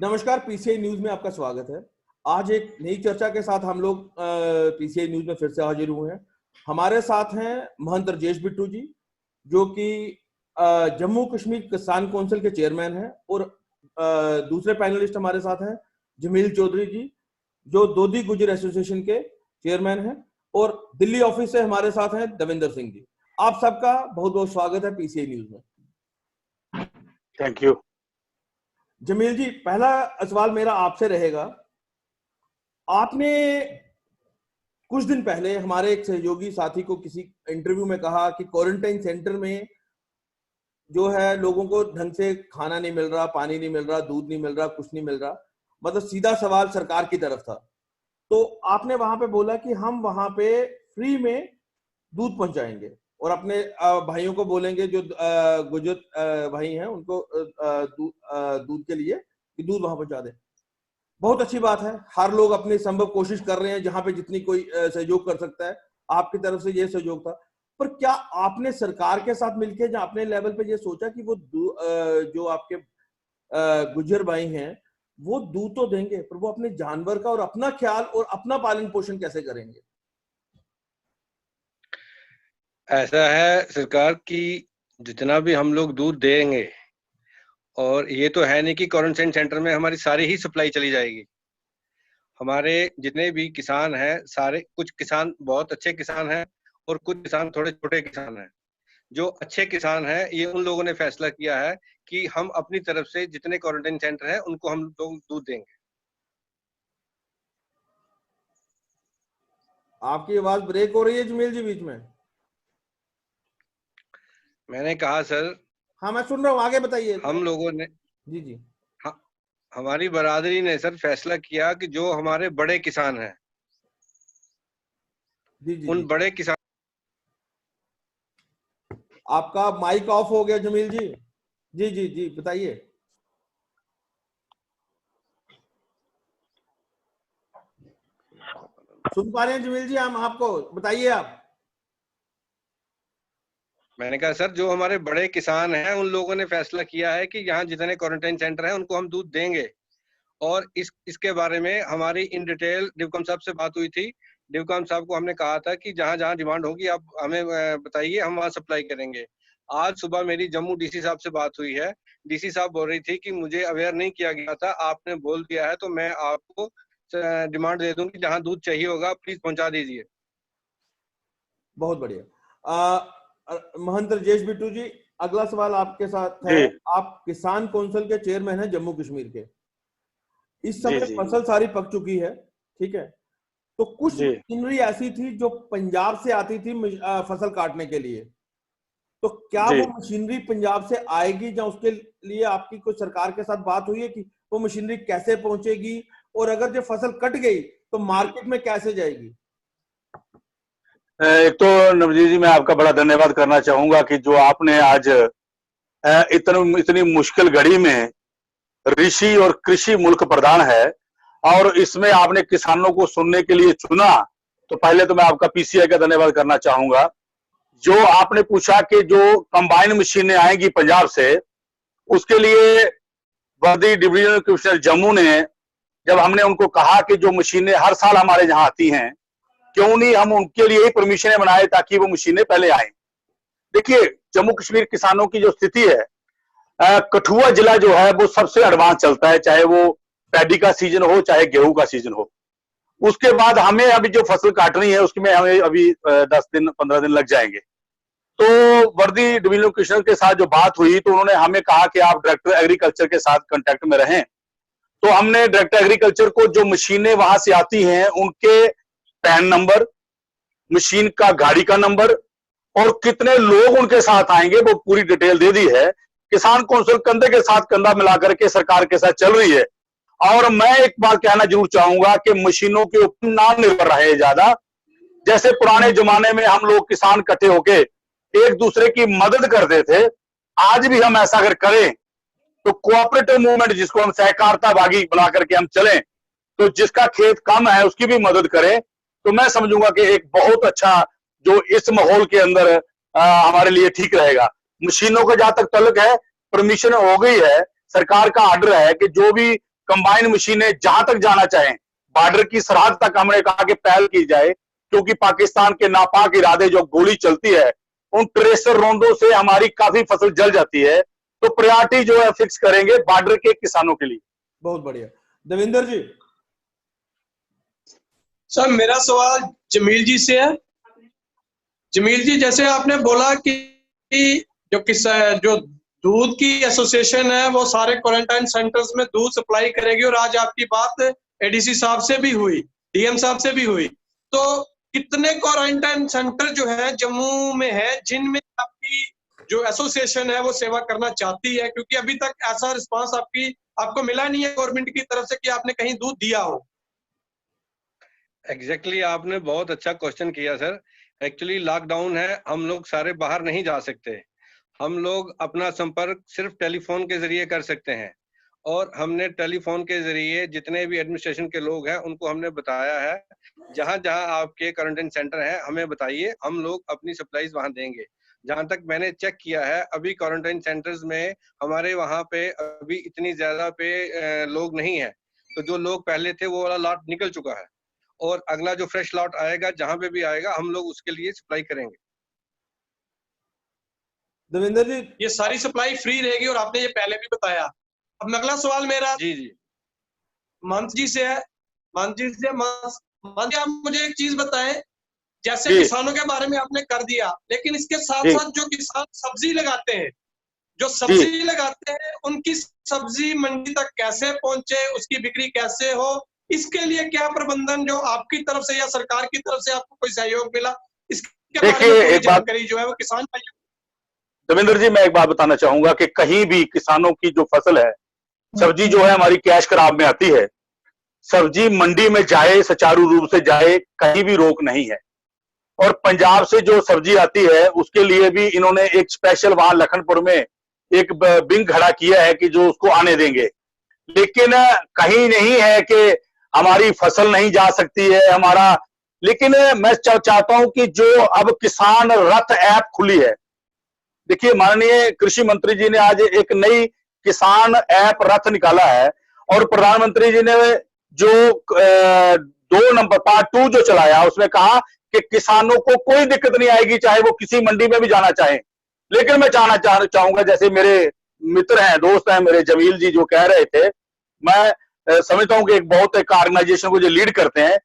नमस्कार, PCI news में आपका स्वागत है। आज एक नई चर्चा के साथ हम लोग पीसीआई न्यूज में फिर से हाजिर हुए हैं। हमारे साथ हैं महंत राजेश बिट्टू जी, जो कि जम्मू कश्मीर किसान कौंसिल के चेयरमैन हैं, और दूसरे पैनलिस्ट हमारे साथ हैं जमील चौधरी जी, जो दोदी गुजर एसोसिएशन के चेयरमैन हैं, और दिल्ली ऑफिस से हमारे साथ हैं दविंदर सिंह जी। आप सबका बहुत बहुत स्वागत है पीसीआई न्यूज में। Thank you. जमील जी, पहला सवाल मेरा आपसे रहेगा। आपने कुछ दिन पहले हमारे एक सहयोगी साथी को किसी इंटरव्यू में कहा कि क्वारंटाइन सेंटर में जो है लोगों को ढंग से खाना नहीं मिल रहा, पानी नहीं मिल रहा, दूध नहीं मिल रहा, कुछ नहीं मिल रहा। मतलब सीधा सवाल सरकार की तरफ था। तो आपने वहां पे बोला कि हम वहां पे फ्री में दूध पहुंचाएंगे और अपने भाइयों को बोलेंगे जो गुजर भाई हैं उनको दूध के लिए कि दूध वहां पहुंचा दें। बहुत अच्छी बात है, हर लोग अपनी संभव कोशिश कर रहे हैं जहां पे जितनी कोई सहयोग कर सकता है। आपकी तरफ से ये सहयोग था, पर क्या आपने सरकार के साथ मिलकर या अपने लेवल पे ये सोचा कि वो जो आपके गुजर भाई हैं वो दूध तो देंगे, पर वो अपने जानवर का और अपना ख्याल और अपना पालन पोषण कैसे करेंगे? ऐसा है सरकार की, जितना भी हम लोग दूध देंगे, और ये तो है नहीं कि क्वारंटाइन सेंटर में हमारी सारी ही सप्लाई चली जाएगी। हमारे जितने भी किसान हैं, सारे, कुछ किसान बहुत अच्छे किसान हैं और कुछ किसान थोड़े छोटे किसान हैं। जो अच्छे किसान हैं, ये उन लोगों ने फैसला किया है कि हम अपनी तरफ से जितने क्वारंटाइन सेंटर हैं उनको हम लोग दूध देंगे। आपकी आवाज ब्रेक हो रही है जमील जी बीच में। मैंने कहा सर, हाँ मैं सुन रहा हूँ, आगे बताइए। हम लोगों ने, जी जी। हाँ, हमारी बरादरी ने सर फैसला किया कि जो हमारे बड़े किसान हैं, जी जी उन जी। बड़े किसान। आपका माइक ऑफ हो गया जमील जी। जी जी जी, बताइए। सुन पा रहे हैं जमील जी? हम आपको बताइए आप। मैंने कहा सर, जो हमारे बड़े किसान हैं उन लोगों ने फैसला किया है कि यहाँ जितने क्वारंटाइन सेंटर हैं उनको हम दूध देंगे। और इसके बारे में हमारी इन डिटेल डिवकम साहब से बात हुई थी। डिवकम साहब को हमने कहा था कि जहाँ जहाँ डिमांड होगी आप हमें बताइए, हम वहाँ सप्लाई करेंगे। आज सुबह मेरी जम्मू डीसी साहब से बात हुई है। डीसी साहब बोल रही थी कि मुझे अवेयर नहीं किया गया था, आपने बोल दिया है तो मैं आपको डिमांड दे दूंगी, जहाँ दूध चाहिए होगा प्लीज पहुंचा दीजिए। बहुत बढ़िया। महंत राजेश बिट्टू जी, अगला सवाल आपके साथ है। जी आप किसान कौंसिल के चेयरमैन हैं जम्मू कश्मीर के। इस जी समय जी फसल सारी पक चुकी है, ठीक है? तो कुछ जी मशीनरी ऐसी थी जो पंजाब से आती थी फसल काटने के लिए। तो क्या जी। वो मशीनरी पंजाब से आएगी, या उसके लिए आपकी कोई सरकार के साथ बात हुई है कि वो मशीनरी कैसे पहुंचेगी, और अगर जो फसल कट गई तो मार्केट में कैसे जाएगी? एक तो नवजीत जी, मैं आपका बड़ा धन्यवाद करना चाहूंगा कि जो आपने आज इतनी मुश्किल घड़ी में ऋषि और कृषि मुल्क प्रधान है और इसमें आपने किसानों को सुनने के लिए चुना। तो पहले तो मैं आपका पीसीआई का धन्यवाद करना चाहूंगा। जो आपने पूछा कि जो कंबाइन मशीनें आएंगी पंजाब से, उसके लिए वर्दी डिवीजनल कमिश्नर जम्मू ने, जब हमने उनको कहा कि जो मशीनें हर साल हमारे यहाँ आती हैं, क्यों नहीं हम उनके लिए ही परमिशनें बनाए ताकि वो मशीनें पहले आए। देखिए, जम्मू कश्मीर किसानों की जो स्थिति है, कठुआ जिला जो है वो सबसे एडवांस चलता है, चाहे वो पैडी का सीजन हो चाहे गेहूं का सीजन हो। उसके बाद हमें अभी जो फसल काटनी है उसमें हमें अभी 10 दिन 15 दिन लग जाएंगे। तो वर्दी डिवीजनल कमिश्नर के साथ जो बात हुई तो उन्होंने हमें कहा कि आप डायरेक्टर एग्रीकल्चर के साथ कांटेक्ट में रहें। तो हमने डायरेक्टर एग्रीकल्चर को जो मशीनें वहां से आती हैं उनके पैन नंबर, मशीन का गाड़ी का नंबर और कितने लोग उनके साथ आएंगे वो पूरी डिटेल दे दी है। किसान कौंसिल कंधे के साथ कंधा मिलाकर के सरकार के साथ चल रही है। और मैं एक बात कहना जरूर चाहूंगा कि मशीनों के ऊपर ना निर्भर रहे ज्यादा। जैसे पुराने जमाने में हम लोग किसान इकट्ठे होके एक दूसरे की मदद करते थे, आज भी हम ऐसा अगर करें तो कोऑपरेटिव मूवमेंट, जिसको हम सहकारिता भागी बना करके हम चलें, तो जिसका खेत कम है उसकी भी मदद करें, तो मैं समझूंगा कि एक बहुत अच्छा जो इस माहौल के अंदर हमारे लिए ठीक रहेगा। मशीनों का जहां तक तल्लुक है, परमिशन हो गई है, सरकार का आर्डर है कि जो भी कंबाइन मशीनें जहां तक जाना चाहें, बॉर्डर की सरहद तक हमने कहा कि पहल की जाए, क्योंकि पाकिस्तान के नापाक इरादे जो गोली चलती है उन ट्रेसर रोंदों से हमारी काफी फसल जल जाती है। तो प्रायोरिटी जो है फिक्स करेंगे बॉर्डर के किसानों के लिए। बहुत बढ़िया। देवेंद्र जी। सर मेरा सवाल जमील जी से है। जमील जी, जैसे आपने बोला कि जो दूध की एसोसिएशन है वो सारे क्वारंटाइन सेंटर्स में दूध सप्लाई करेगी, और आज आपकी बात एडीसी साहब से भी हुई, डीएम साहब से भी हुई, तो कितने क्वारंटाइन सेंटर जो है जम्मू में है जिनमें आपकी जो एसोसिएशन है वो सेवा करना चाहती है? क्योंकि अभी तक ऐसा रिस्पांस आपको मिला नहीं है गवर्नमेंट की तरफ से कि आपने कहीं दूध दिया हो। एग्जैक्टली आपने बहुत अच्छा क्वेश्चन किया सर। एक्चुअली लॉकडाउन है, हम लोग सारे बाहर नहीं जा सकते, हम लोग अपना संपर्क सिर्फ टेलीफोन के जरिए कर सकते हैं, और हमने टेलीफोन के जरिए जितने भी एडमिनिस्ट्रेशन के लोग हैं उनको हमने बताया है जहां जहां आपके क्वारंटाइन सेंटर है हमें बताइए, हम लोग अपनी सप्लाईज वहां देंगे। जहां तक मैंने चेक किया है अभी क्वारंटाइन सेंटर्स में हमारे वहां पे अभी इतनी ज्यादा पे लोग नहीं है, तो जो लोग पहले थे वो वाला लॉट निकल चुका है, और अगला जो फ्रेश लॉट आएगा जहां पे भी आएगा हम लोग उसके लिए सप्लाई करेंगे। देवेंद्र जी, ये सारी सप्लाई फ्री रहेगी और आपने ये पहले भी बताया। अब अगला सवाल मेरा जी मंत जी से है। मंत जी, आप मुझे एक चीज बताएं, जैसे किसानों के बारे में आपने कर दिया, लेकिन इसके साथ साथ जो किसान सब्जी लगाते हैं, जो सब्जी लगाते हैं उनकी सब्जी मंडी तक कैसे पहुंचे, उसकी बिक्री कैसे हो, इसके लिए क्या प्रबंधन जो आपकी तरफ से या सरकार की तरफ से आपको कोई सहयोग मिला, इसके बारे में पूरी जानकारी जो है वो किसान भाई। देवेंद्र जी, मैं एक बात बताना चाहूंगा कि कहीं भी किसानों की जो फसल है, सब्जी जो है हमारी कैश क्रॉप में आती है, सब्जी मंडी में जाए, सुचारू रूप से जाए, कहीं भी रोक नहीं है। और पंजाब से जो सब्जी आती है उसके लिए भी इन्होंने एक स्पेशल वहां लखनपुर में एक विंग खड़ा किया है कि जो उसको आने देंगे, लेकिन कहीं नहीं है कि हमारी फसल नहीं जा सकती है हमारा। लेकिन मैं चाहता हूं कि जो अब किसान रथ ऐप खुली है, देखिए माननीय कृषि मंत्री जी ने आज एक नई किसान ऐप रथ निकाला है, और प्रधानमंत्री जी ने जो 2 नंबर पार्ट 2 जो चलाया उसमें कहा कि किसानों को कोई दिक्कत नहीं आएगी चाहे वो किसी मंडी में भी जाना चाहें। लेकिन मैं चाहूंगा, जैसे मेरे मित्र हैं, दोस्त हैं मेरे, जमील जी जो कह रहे थे, मैं समझता हूं कि एक बहुत एक ऑर्गेनाइजेशन को जो लीड करते हैं,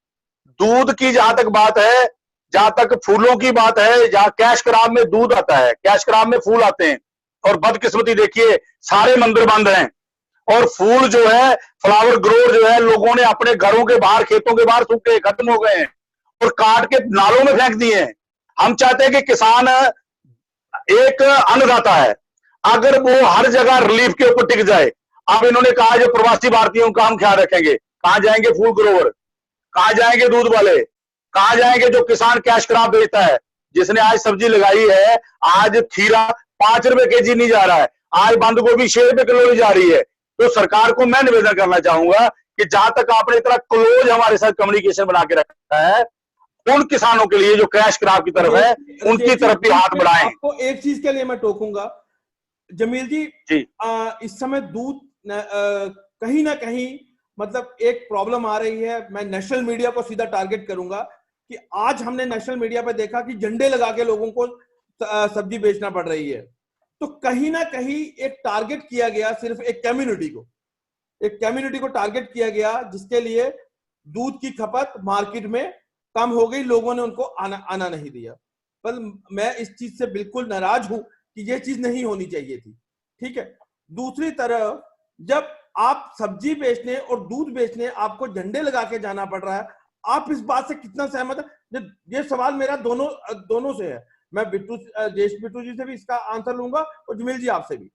दूध की जहां तक बात है, जहां तक फूलों की बात है, जहां कैश क्रॉप में दूध आता है, कैश क्रॉप में फूल आते हैं, और बदकिस्मती देखिए सारे मंदिर बंद हैं, और फूल जो है, फ्लावर ग्रोवर जो है, लोगों ने अपने घरों के बाहर, खेतों के बाहर सूखे खत्म हो गए हैं और काट के नालों में फेंक दिए हैं। हम चाहते हैं कि किसान एक अन्नदाता है, अगर वो हर जगह रिलीफ के ऊपर टिक जाए। अब इन्होंने कहा जो प्रवासी भारतीयों का हम ख्याल रखेंगे, कहां जाएंगे फूल ग्रोवर, कहां जाएंगे दूध वाले, कहां जाएंगे जो किसान कैश क्रॉप बेचता है, जिसने आज सब्जी लगाई है, आज खीरा 5 रुपए केजी नहीं जा रहा है, आज बंद गोभी 6 रुपए किलो नहीं जा रही है। तो सरकार को मैं निवेदन करना चाहूंगा कि जहां तक आपने इतना क्लोज हमारे साथ कम्युनिकेशन बना के रखा है, उन किसानों के लिए जो कैश क्रॉप की तरफ है उनकी तरफ भी हाथ बढ़ाएं। आपको एक चीज के लिए मैं टोकूंगा जमील जी, इस समय दूध कहीं ना कहीं मतलब एक प्रॉब्लम आ रही है। मैं नेशनल मीडिया को सीधा टारगेट करूंगा कि आज हमने नेशनल मीडिया पर देखा कि झंडे लगा के लोगों को सब्जी बेचना पड़ रही है। तो कहीं ना कहीं एक टारगेट किया गया, सिर्फ एक कम्युनिटी को टारगेट किया गया, जिसके लिए दूध की खपत मार्केट में कम हो गई, लोगों ने उनको आना नहीं दिया। पर मैं इस चीज से बिल्कुल नाराज हूं कि ये चीज नहीं होनी चाहिए थी। ठीक है, दूसरी तरफ जब आप सब्जी बेचने और दूध बेचने आपको झंडे लगा के जाना पड़ रहा है, आप इस बात से कितना सहमत है? ये सवाल मेरा दोनों से है। मैं जयेश बिट्टू जी से भी इसका आंसर लूंगा और जमील जी आपसे भी।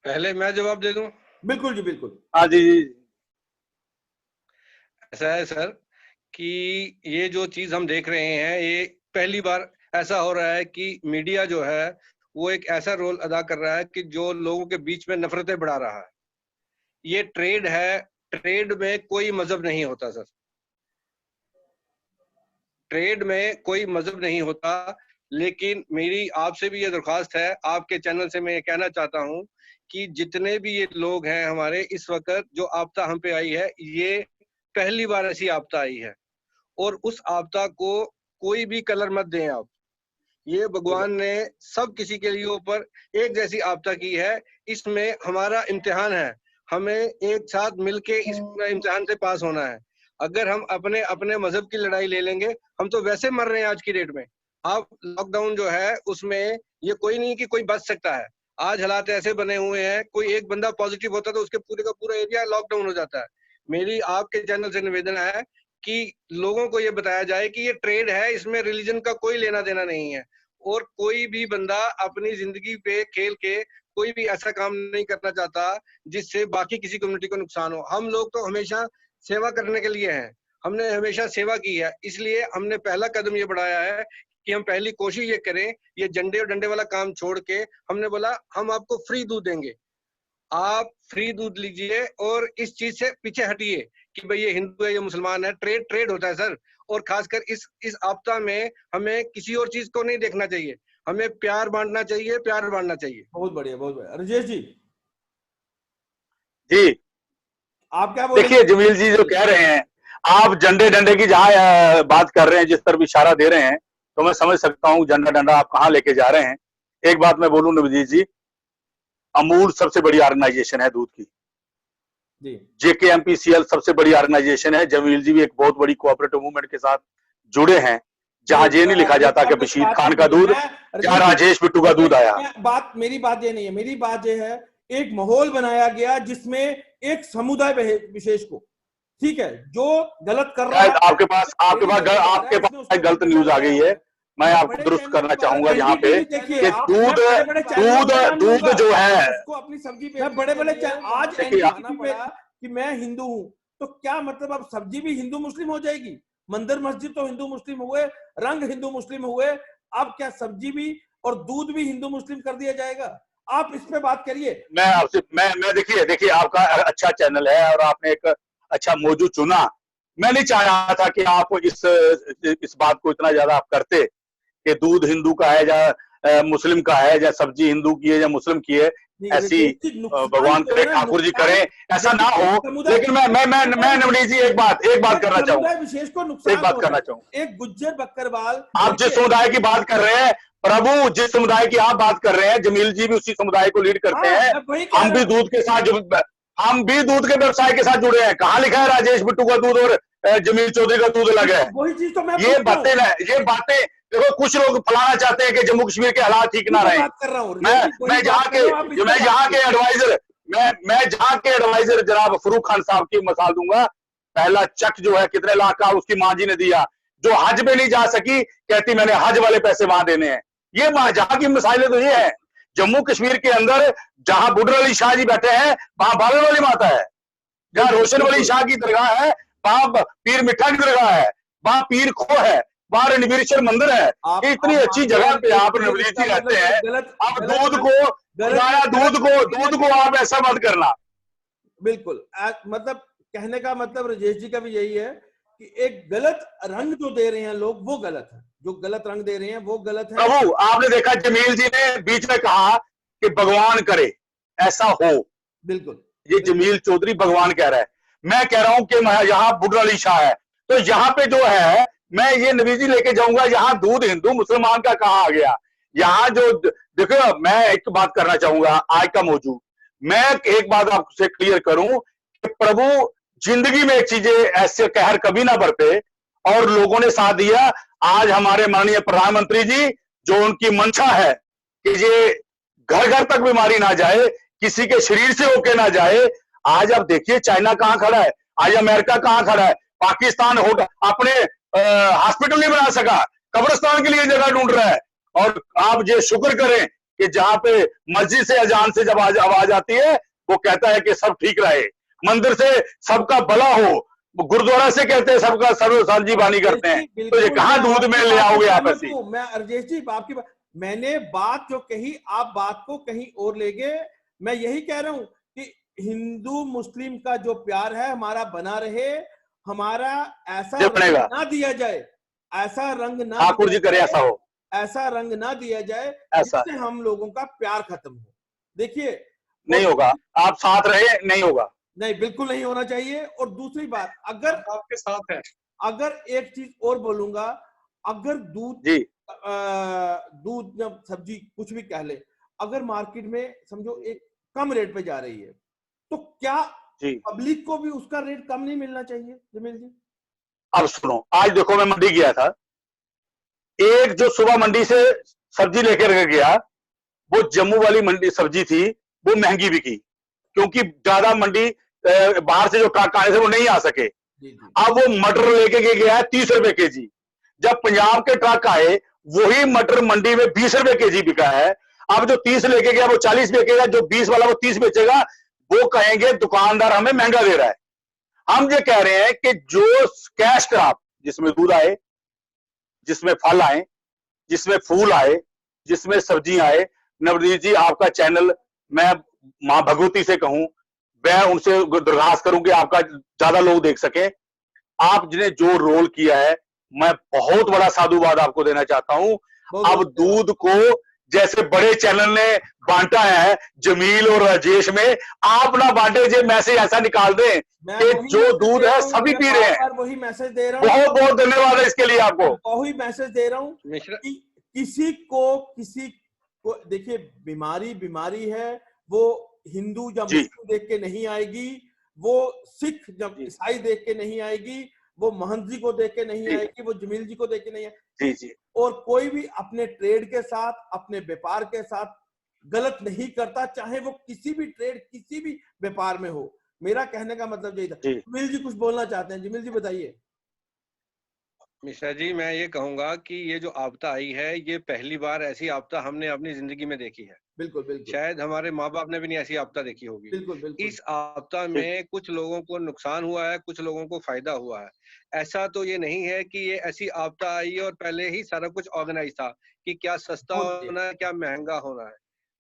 पहले मैं जवाब दे दूं? बिल्कुल जी, बिल्कुल। हाँ जी। ऐसा है सर कि ये जो चीज हम देख रहे हैं, ये पहली बार ऐसा हो रहा है कि मीडिया जो है वो एक ऐसा रोल अदा कर रहा है कि जो लोगों के बीच में नफरतें बढ़ा रहा है। ये ट्रेड है, ट्रेड में कोई मजहब नहीं होता सर, ट्रेड में कोई मजहब नहीं होता। लेकिन मेरी आपसे भी ये दरख्वास्त है, आपके चैनल से मैं ये कहना चाहता हूं कि जितने भी ये लोग हैं हमारे, इस वक्त जो आपदा हम पे आई है, ये पहली बार ऐसी आपदा आई है, और उस आपदा को कोई भी कलर मत दें आप। ये भगवान ने सब किसी के लिए ऊपर एक जैसी आपदा की है। इसमें हमारा इम्तिहान है, हमें एक साथ मिलके इस इम्तिहान से पास होना है। अगर हम अपने अपने मजहब की लड़ाई ले लेंगे, हम तो वैसे मर रहे हैं आज की डेट में। अब लॉकडाउन जो है उसमें ये कोई नहीं कि कोई बच सकता है। आज हालात ऐसे बने हुए हैं, कोई एक बंदा पॉजिटिव होता है तो उसके पूरे का पूरा एरिया लॉकडाउन हो जाता है। मेरी आपके चैनल से निवेदन है कि लोगों को ये बताया जाए कि ये ट्रेड है, इसमें रिलीजन का कोई लेना देना नहीं है, और कोई भी बंदा अपनी जिंदगी पे खेल के कोई भी ऐसा काम नहीं करना चाहता जिससे बाकी किसी कम्युनिटी को नुकसान हो। हम लोग तो हमेशा सेवा करने के लिए हैं, हमने हमेशा सेवा की है, इसलिए हमने पहला कदम ये बढ़ाया है कि हम पहली कोशिश ये करें, ये झंडे और डंडे वाला काम छोड़ के हमने बोला हम आपको फ्री दूध देंगे, आप फ्री दूध लीजिए और इस चीज से पीछे हटिए कि भाई ये हिंदू है ये मुसलमान है। ट्रेड होता है सर, और खासकर इस आपदा में हमें किसी और चीज को नहीं देखना चाहिए, हमें प्यार बांटना चाहिए, प्यार बांटना चाहिए। बहुत बढ़िया, बहुत बढ़िया। राजेश जी जी आप क्या बोल रहे देखिए, जमील जी जो कह रहे हैं, आप झंडे डंडे की जहां बात कर रहे हैं, जिस तरफ इशारा दे रहे हैं, तो मैं समझ सकता हूँ झंडा डंडा आप कहाँ लेके जा रहे हैं। एक बात मैं बोलूं नवजीत जी, अमूल सबसे बड़ी ऑर्गेनाइजेशन है दूध की, जी? JKMPCL सबसे बड़ी ऑर्गेनाइजेशन है। जमील जी भी एक बहुत बड़ी कोऑपरेटिव मूवमेंट के साथ जुड़े हैं, जहां ये नहीं लिखा जाता कि बशीर खान का दूध या राजेश बिट्टू का दूध आया। मेरी बात ये नहीं है, मेरी बात ये है, एक माहौल बनाया गया जिसमें एक समुदाय विशेष को, ठीक है, जो गलत कर रहा है, आपके पास गलत न्यूज आ गई है, मैं आपको दुरुस्त करना चाहूंगा यहाँ पे कि दूध जो है उसको अपनी सब्जी पे बड़े बड़े आज पड़ा कि मैं हिंदू हूं, तो क्या मतलब अब सब्जी भी हिंदू मुस्लिम हो जाएगी? मंदिर मस्जिद तो हिंदू मुस्लिम हुए, रंग हिंदू मुस्लिम हुए, अब क्या सब्जी भी और दूध भी हिंदू मुस्लिम कर दिया जाएगा? आप इस पे बात करिए। मैं आपसे मैं देखिए आपका अच्छा चैनल है और आपने एक अच्छा मौजू चुना। मैं नहीं चाह रहा था कि आप इस बात को इतना ज्यादा आप करते कि दूध हिंदू का है या मुस्लिम का है, या सब्जी हिंदू की है या मुस्लिम की है। ऐसी भगवान करे, ठाकुर जी करे ऐसा ना हो। लेकिन मैं नवनीत जी एक बात करना चाहूंगा, विशेष को नुकसान, एक बात करना चाहूंगा। एक गुज्जर बकरवाल, आप जिस समुदाय की बात कर रहे हैं प्रभु, जिस समुदाय की आप बात कर रहे हैं, जमील जी भी उसी समुदाय को लीड करते हैं। हम भी दूध के साथ हम भी दूध के व्यवसाय के साथ जुड़े हैं। कहाँ लिखा है राजेश बिट्टू का दूध और जमील चौधरी का दूध अलग है? वही चीज तो मैं ये बातें देखो, कुछ लोग फैलाना चाहते हैं कि जम्मू कश्मीर के हालात ठीक ना रहे। मैं जहाँ के एडवाइजर जनाब फरूक खान साहब की मिसाल दूंगा। पहला चेक जो है कितने लाख का उसकी मां जी ने दिया, जो हज में नहीं जा सकी, कहती मैंने हज वाले पैसे वहां देने हैं। ये जहां की मिसाइलें तो ये है। जम्मू कश्मीर के अंदर जहां बुडर अली शाह जी बैठे हैं, वहां बाबे वाली माता है। जहां रोशन वली शाह की दरगाह है, वहां पीर मिठा की दरगाह है, वहां पीर खो है, वहां रणवीरेश्वर मंदिर है। इतनी अच्छी जगह पे आप नवनीत जी रहते हैं। अब दूध को आप ऐसा मत करना। बिल्कुल, मतलब कहने का मतलब राजेश जी का भी यही है कि एक गलत रंग जो दे रहे हैं लोग, वो गलत है। जो गलत रंग दे रहे हैं वो गलत है। प्रभु आपने देखा जमील जी ने बीच में कहा कि भगवान करे ऐसा हो। बिल्कुल, ये जमील चौधरी भगवान कह रहा है। मैं कह रहा हूं कि यहाँ बुडर अली शाह है, तो यहाँ पे जो है मैं ये नवीजी लेके जाऊंगा। यहाँ दूध हिंदू मुसलमान का कहाँ आ गया? यहाँ जो देखो, मैं एक बात करना चाहूंगा आज का मौजूद। मैं एक बात आपसे क्लियर करूं कि प्रभु जिंदगी में चीजें ऐसे कहर कभी ना बरते और लोगों ने साथ दिया। आज हमारे माननीय प्रधानमंत्री जी, जो उनकी मंशा है कि ये घर घर तक बीमारी ना जाए, किसी के शरीर से होके ना जाए। आज आप देखिए चाइना कहां खड़ा है, आज अमेरिका कहां खड़ा है, पाकिस्तान अपने हॉस्पिटल नहीं बना सका, कब्रिस्तान के लिए जगह ढूंढ रहा है। और आप ये शुक्र करें कि जहां पे मस्जिद से अजान से जब आवाज आती है, वो कहता है कि सब ठीक रहे, मंदिर से सबका भला हो, गुरुद्वारा से कहते हैं सबका सर्व सांझी बानी करते हैं। तो ये कहां दूध में ले आओगे आप ऐसी? मैं राजेश जी आपकी मैंने बात जो कही, आप बात को कहीं और ले गए। मैं यही कह रहा हूं कि हिंदू मुस्लिम का जो प्यार है हमारा बना रहे, हमारा ऐसा रंग ना दिया जाए, ऐसा रंग ना ठाकुर जी करे ऐसा हो, ऐसा रंग ना दिया जाए जिससे हम लोगों का प्यार खत्म हो। देखिए नहीं होगा, आप साथ रहे, नहीं होगा। नहीं, बिल्कुल नहीं होना चाहिए। और दूसरी बात, अगर आपके साथ है, अगर एक चीज और बोलूंगा, अगर दूध जी दूध या सब्जी कुछ भी कह ले, अगर मार्केट में समझो एक कम रेट पे जा रही है, तो क्या जी। पब्लिक को भी उसका रेट कम नहीं मिलना चाहिए जमील जी? अब सुनो, आज देखो मैं मंडी गया था, एक जो सुबह मंडी से सब्जी लेकर गया, वो जम्मू वाली मंडी सब्जी थी, वो महंगी बिकी, क्योंकि ज्यादा मंडी बाहर से जो ट्रक आए थे वो नहीं आ सके। जी जी। अब वो मटर लेके गया है 30 रुपए केजी। जब पंजाब के ट्रक आए, वही मटर मंडी में 20 रुपए केजी बिका है। अब जो 30 लेके गया वो 40 बेचेगा, जो 20 वाला वो 30 बेचेगा। वो कहेंगे दुकानदार हमें महंगा दे रहा है। हम ये कह रहे हैं कि जो कैश क्रॉप, जिसमें दूध आए, जिसमें फल आए, जिसमें फूल आए, जिसमें सब्जी आए, नवनीत जी आपका चैनल, मैं मां भगवती से कहूं, मैं उनसे दरखास्त करूं कि आपका ज्यादा लोग देख सके। आपने जो रोल किया है, मैं बहुत बड़ा साधुवाद आपको देना चाहता हूं। अब दूध को जैसे बड़े चैनल ने बांटा है जमील और राजेश में, आप ना बांटे, जो मैसेज ऐसा निकाल दें कि जो दूध है सभी पी रहे हैं। वही मैसेज दे रहा हूँ। बहुत बहुत धन्यवाद है इसके लिए आपको। वही मैसेज दे रहा हूँ कि किसी को देखिए, बीमारी है, वो हिंदू या मुस्लिम देख के नहीं आएगी, वो सिख जब ईसाई देख के नहीं आएगी, वो महंत जी को देख के नहीं आएगी, वो जमील जी को देख के नहीं आएगी। जी जी। और कोई भी अपने ट्रेड के साथ, अपने व्यापार के साथ गलत नहीं करता, चाहे वो किसी भी ट्रेड, किसी भी व्यापार में हो। मेरा कहने का मतलब यही था। जमील जी कुछ बोलना चाहते हैं, जमील जी बताइए। मिश्रा जी, मैं ये कहूंगा कि ये जो आपदा आई है, ये पहली बार ऐसी आपदा हमने अपनी जिंदगी में देखी है। बिल्कुल बिल्कुल। शायद हमारे माँ बाप ने भी नहीं ऐसी आपदा देखी होगी। बिल्कुल बिल्कुल। इस आपदा में कुछ लोगों को नुकसान हुआ है, कुछ लोगों को फायदा हुआ है। ऐसा तो ये नहीं है कि ये ऐसी आपदा आई और पहले ही सारा कुछ ऑर्गेनाइज था कि क्या सस्ता होना है, क्या महंगा होना है।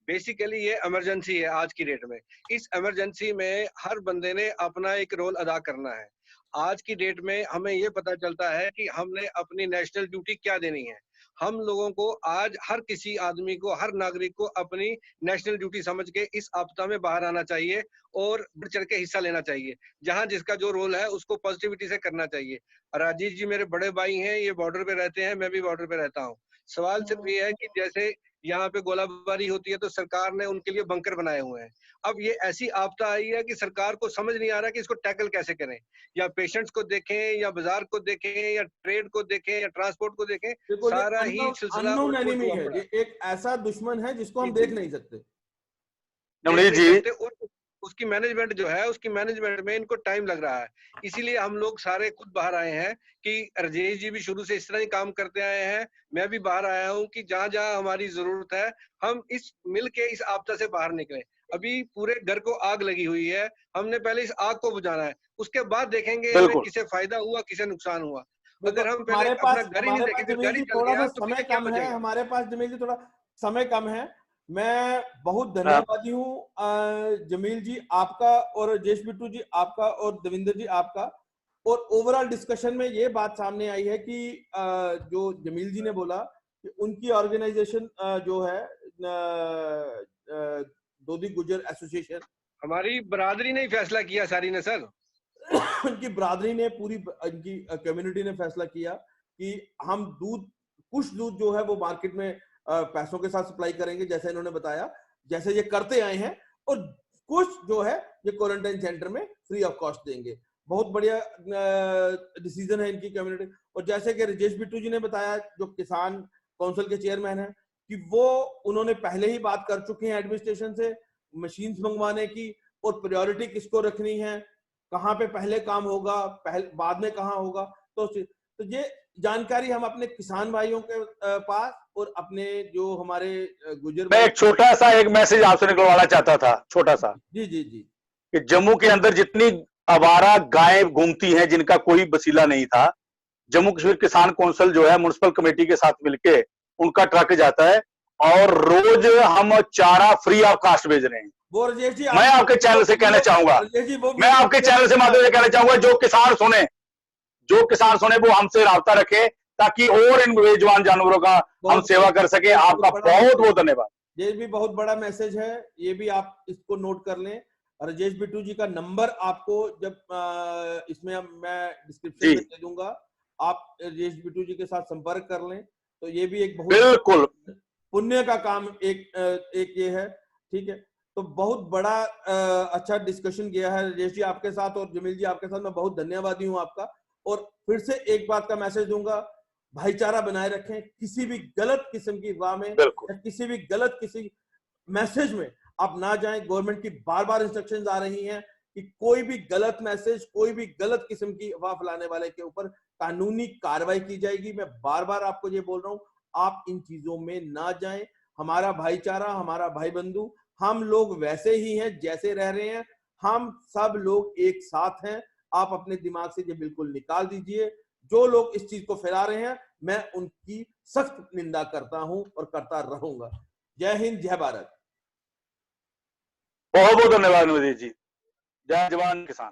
बेसिकली ये इमरजेंसी है आज की डेट में। इस इमरजेंसी में हर बंदे ने अपना एक रोल अदा करना है। आज की डेट में हमें ये पता चलता है कि हमने अपनी नेशनल ड्यूटी क्या देनी है। हम लोगों को आज हर किसी आदमी को, हर नागरिक को अपनी नेशनल ड्यूटी समझ के इस आपदा में बाहर आना चाहिए और बढ़ चढ़ के हिस्सा लेना चाहिए। जहां जिसका जो रोल है उसको पॉजिटिविटी से करना चाहिए। राजेश जी मेरे बड़े भाई हैं, ये बॉर्डर पे रहते हैं, मैं भी बॉर्डर पे रहता हूँ। सवाल सिर्फ ये है कि जैसे यहाँ पे गोलाबारी होती है तो सरकार ने उनके लिए बंकर बनाए हुए हैं। अब ये ऐसी आपदा आई है कि सरकार को समझ नहीं आ रहा कि इसको टैकल कैसे करें। या पेशेंट्स को देखें, या बाजार को देखें, या ट्रेड को देखें, या ट्रांसपोर्ट को देखें, सारा ही सिलसिला अननोन एनिमी है। ये एक ऐसा दुश्मन है जिसको हम देख नहीं सकते। नवनीत जी, उसकी मैनेजमेंट जो है, उसकी मैनेजमेंट में इनको टाइम लग रहा है। इसीलिए हम लोग सारे खुद बाहर आए हैं कि राजेश जी भी शुरू से इस तरह ही काम करते आए हैं, मैं भी बाहर आया हूं कि जहां जहां हमारी जरूरत है हम इस मिल के इस आपदा से बाहर निकले। अभी पूरे घर को आग लगी हुई है, हमने पहले इस आग को बुझाना है, उसके बाद देखेंगे किसे फायदा हुआ, किसे नुकसान हुआ। अगर हम पहले अपना घर ही नहीं देखेंगे, घर ही चल गया तो समय कम है हमारे पास। जमील जी थोड़ा समय कम है। मैं बहुत धन्यवादी हूँ जमील जी आपका, और राजेश बिट्टू जी आपका, और देविंदर जी आपका। और ओवरऑल डिस्कशन में ये बात सामने आई है कि जो जमील जी ने बोला कि उनकी ऑर्गेनाइजेशन जो है दोदी गुजर एसोसिएशन, हमारी बरादरी ने ही फैसला किया सारी ने सर। उनकी बरादरी ने, पूरी इनकी कम्युनिटी ने फैसला किया कि हम कुछ दूध जो है वो मार्केट में पैसों के साथ सप्लाई करेंगे, जैसे इन्होंने बताया, जैसे ये करते आए हैं, और कुछ जो है ये क्वारंटाइन सेंटर में फ्री ऑफ कॉस्ट देंगे। बहुत बढ़िया डिसीजन है इनकी कम्युनिटी। और जैसे कि राजेश बिट्टू जी ने बताया, जो किसान काउंसिल के चेयरमैन हैं, कि वो उन्होंने पहले ही बात कर चुके हैं एडमिनिस्ट्रेशन से मशीन्स मंगवाने की, और प्रायोरिटी किसको रखनी है, कहाँ पे पहले काम होगा, बाद में कहाँ होगा। तो ये जानकारी हम अपने किसान भाइयों के पास और अपने जो हमारे गुजर, मैं एक छोटा सा एक मैसेज आपसे निकलवाना चाहता था, छोटा सा। जी जी जी। कि जम्मू के अंदर जितनी आवारा गायें घूमती हैं, जिनका कोई वसीला नहीं था, जम्मू कश्मीर किसान कौंसिल जो है म्युनिसिपल कमेटी के साथ मिलके उनका ट्रक जाता है, और रोज हम चारा फ्री ऑफ कास्ट भेज रहे हैं। वो राजेश जी, मैं आपके चैनल से कहना चाहूंगा, मैं आपके चैनल से माध्यम से कहना चाहूंगा, जो किसान सुने वो हमसे राब्ता रखे, ताकि और इन बेजुबान जानवरों का हम सेवा कर सके। आपका बहुत बहुत धन्यवाद। ये भी बहुत बड़ा मैसेज है, ये भी आप इसको नोट कर लें। राजेश बिट्टू जी का नंबर आपको जब इसमें मैं डिस्क्रिप्शन में दे दूंगा, आप राजेश बिट्टू जी के साथ संपर्क कर लें। तो ये भी एक बहुत बिल्कुल पुण्य का काम एक ये है, ठीक है। तो बहुत बड़ा अच्छा डिस्कशन किया है राजेश जी आपके साथ, और जमील जी आपके साथ मैं बहुत धन्यवादी हूं आपका। और फिर से एक बात का मैसेज दूंगा, भाईचारा बनाए रखें, किसी भी गलत किस्म की वाह में या किसी भी गलत किसी मैसेज में आप ना जाएं। गवर्नमेंट की बार बार इंस्ट्रक्शंस आ रही हैं कि कोई भी गलत मैसेज, कोई भी गलत किस्म की अफवाह फैलाने वाले के ऊपर कानूनी कार्रवाई की जाएगी। मैं बार बार आपको ये बोल रहा हूं, आप इन चीजों में ना जाएं। हमारा भाईचारा, हमारा भाई बंधु, हम लोग वैसे ही हैं जैसे रह रहे हैं, हम सब लोग एक साथ हैं। आप अपने दिमाग से ये बिल्कुल निकाल दीजिए। जो लोग इस चीज को फैला रहे हैं, मैं उनकी सख्त निंदा करता हूं और करता रहूंगा। जय हिंद, जय भारत। बहुत बहुत धन्यवाद निवेदित जी। जय जवान किसान।